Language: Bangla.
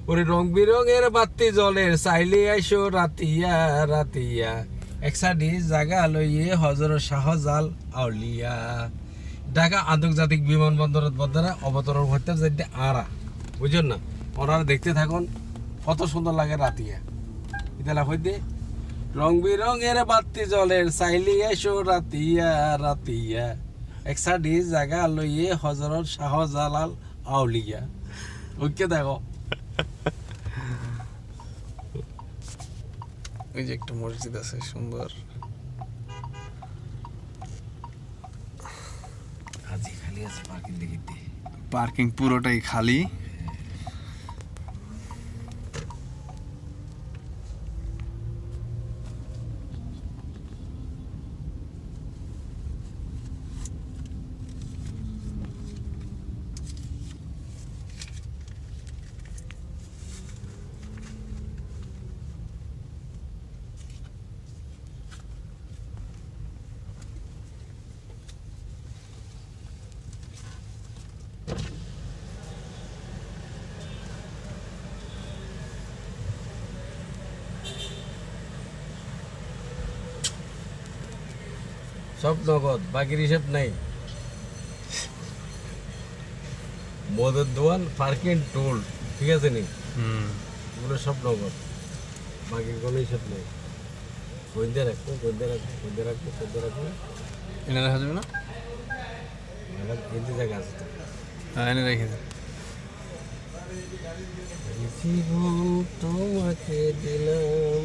ওরে রং বিরঙের বাতি জলের চাইলে আইসো রাতিয়া রাতিয়া একসাডি জায়গা লইয়ে হজর শাহজাল আউলিয়া ঢাকা আন্তর্জাতিক বিমানবন্দরের বন্দরে অবতরণ করতে যাইতে আরা বুঝছেন না ওনারা দেখতে থাকুন কত সুন্দর লাগে রাতিয়া ইতালা হইতে রং বিরঙের বাতি জলের চাইলে আইসো রাতিয়া রাতিয়া একসাডি জায়গা লইয়ে হজরত শাহজালাল আউলিয়া ওকে দেখো ওই যে একটা মসজিদ আছে সুন্দর আজি খালি আছে পার্কিং দেখিতে পার্কিং পুরোটাই খালি সব নগদ বাকির হিসাব নাই মদের দোয়ান পার্কিং টোল ঠিক আছে নি ওগুলো সব নগদ বাকির কোনো হিসাব নেই গইন্দে রাখবো গইন্দে রাখবো গইন্দে রাখবো গইন্দে রাখবো এনে রাখা যাবে না কিন্তু জায়গা আছে তো হ্যাঁ এনে রেখে দে জীবন তোমাকে দিলাম